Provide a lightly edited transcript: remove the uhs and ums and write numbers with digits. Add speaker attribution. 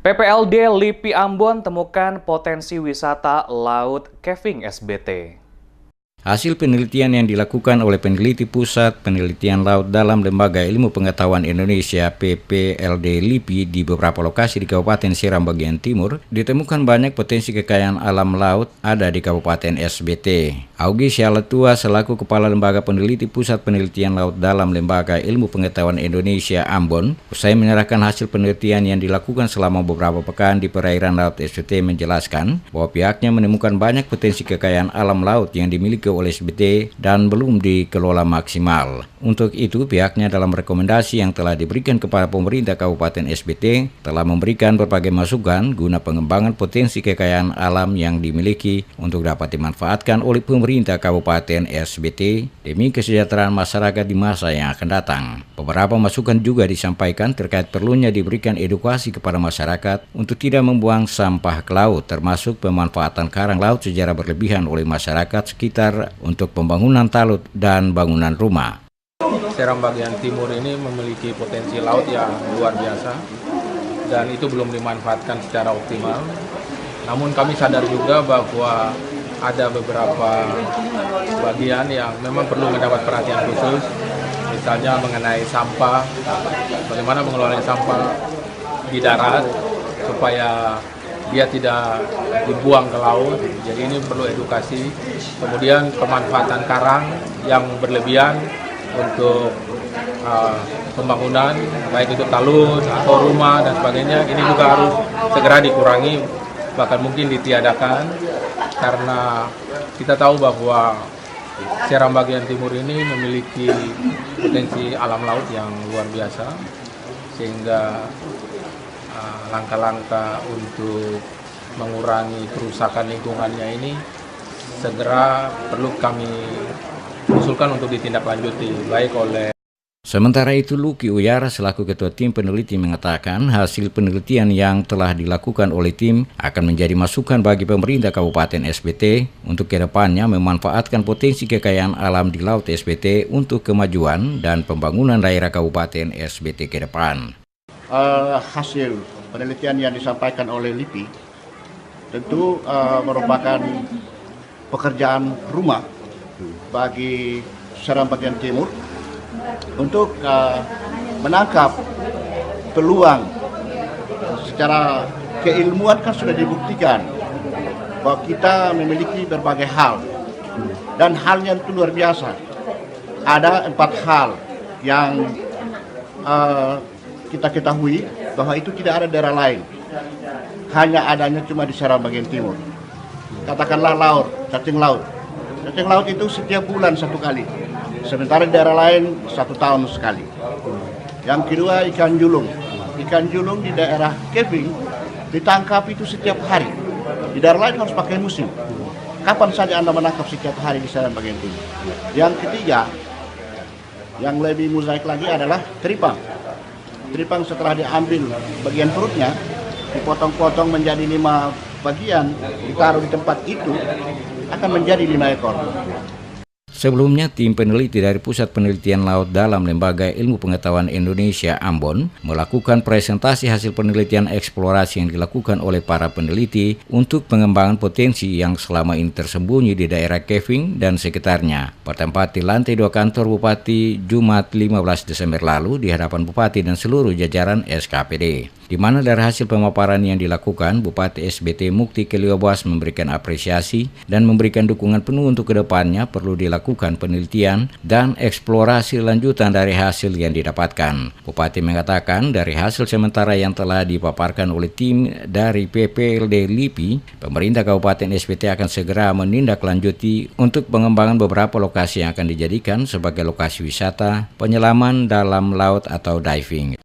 Speaker 1: PPLD LIPI Ambon temukan potensi wisata laut caving SBT.
Speaker 2: Hasil penelitian yang dilakukan oleh peneliti Pusat Penelitian Laut dalam Lembaga Ilmu Pengetahuan Indonesia PPLD LIPI di beberapa lokasi di Kabupaten Seram bagian timur, ditemukan banyak potensi kekayaan alam laut ada di Kabupaten SBT. Augie Syalatua selaku Kepala Lembaga Peneliti Pusat Penelitian Laut dalam Lembaga Ilmu Pengetahuan Indonesia Ambon, usai menyerahkan hasil penelitian yang dilakukan selama beberapa pekan di perairan laut SBT menjelaskan bahwa pihaknya menemukan banyak potensi kekayaan alam laut yang dimiliki oleh SBT dan belum dikelola maksimal. Untuk itu, pihaknya dalam rekomendasi yang telah diberikan kepada pemerintah Kabupaten SBT telah memberikan berbagai masukan guna pengembangan potensi kekayaan alam yang dimiliki untuk dapat dimanfaatkan oleh pemerintah Kabupaten SBT demi kesejahteraan masyarakat di masa yang akan datang. Beberapa masukan juga disampaikan terkait perlunya diberikan edukasi kepada masyarakat untuk tidak membuang sampah ke laut, termasuk pemanfaatan karang laut secara berlebihan oleh masyarakat sekitar untuk pembangunan talut dan bangunan rumah.
Speaker 3: Seram bagian timur ini memiliki potensi laut yang luar biasa dan itu belum dimanfaatkan secara optimal. Namun kami sadar juga bahwa ada beberapa bagian yang memang perlu mendapat perhatian khusus, misalnya mengenai sampah, bagaimana mengelola sampah di darat supaya dia tidak dibuang ke laut. Jadi ini perlu edukasi. Kemudian pemanfaatan karang yang berlebihan untuk pembangunan, baik itu talut atau rumah dan sebagainya, ini juga harus segera dikurangi, bahkan mungkin ditiadakan, karena kita tahu bahwa Seram bagian timur ini memiliki potensi alam laut yang luar biasa, sehingga langkah-langkah untuk mengurangi kerusakan lingkungannya ini segera perlu kami usulkan untuk ditindaklanjuti, baik oleh.
Speaker 2: Sementara itu, Luki Uyara selaku Ketua Tim Peneliti mengatakan hasil penelitian yang telah dilakukan oleh tim akan menjadi masukan bagi pemerintah Kabupaten SBT untuk kedepannya memanfaatkan potensi kekayaan alam di Laut SBT untuk kemajuan dan pembangunan daerah Kabupaten SBT ke depan.
Speaker 4: Hasil penelitian yang disampaikan oleh LIPI tentu merupakan pekerjaan rumah bagi Seram bagian timur untuk menangkap peluang. Secara keilmuan kan sudah dibuktikan bahwa kita memiliki berbagai hal dan halnya itu luar biasa. Ada 4 hal yang kita ketahui bahwa itu tidak ada daerah lain, hanya adanya cuma di Seram bagian timur. Katakanlah laut, cacing laut. Cacing laut itu setiap bulan 1 kali, sementara di daerah lain 1 tahun sekali. Yang kedua, ikan julung. Ikan julung di daerah caving ditangkap itu setiap hari. Di daerah lain harus pakai musim. Kapan saja Anda menangkap setiap hari di Seram bagian timur. Yang ketiga, yang lebih mozaik lagi adalah teripang. Teripang setelah diambil bagian perutnya, dipotong-potong menjadi 5 bagian, ditaruh di tempat itu, akan menjadi 5 ekor.
Speaker 2: Sebelumnya, tim peneliti dari Pusat Penelitian Laut dalam Lembaga Ilmu Pengetahuan Indonesia Ambon melakukan presentasi hasil penelitian eksplorasi yang dilakukan oleh para peneliti untuk pengembangan potensi yang selama ini tersembunyi di daerah caving dan sekitarnya, bertempat di lantai 2 kantor Bupati Jumat 15 Desember lalu di hadapan Bupati dan seluruh jajaran SKPD. Di mana dari hasil pemaparan yang dilakukan, Bupati SBT Mukti Keliobas memberikan apresiasi dan memberikan dukungan penuh untuk kedepannya perlu dilakukan penelitian dan eksplorasi lanjutan dari hasil yang didapatkan. Bupati mengatakan dari hasil sementara yang telah dipaparkan oleh tim dari PPLD LIPI, pemerintah Kabupaten SBT akan segera menindaklanjuti untuk pengembangan beberapa lokasi yang akan dijadikan sebagai lokasi wisata penyelaman dalam laut atau diving.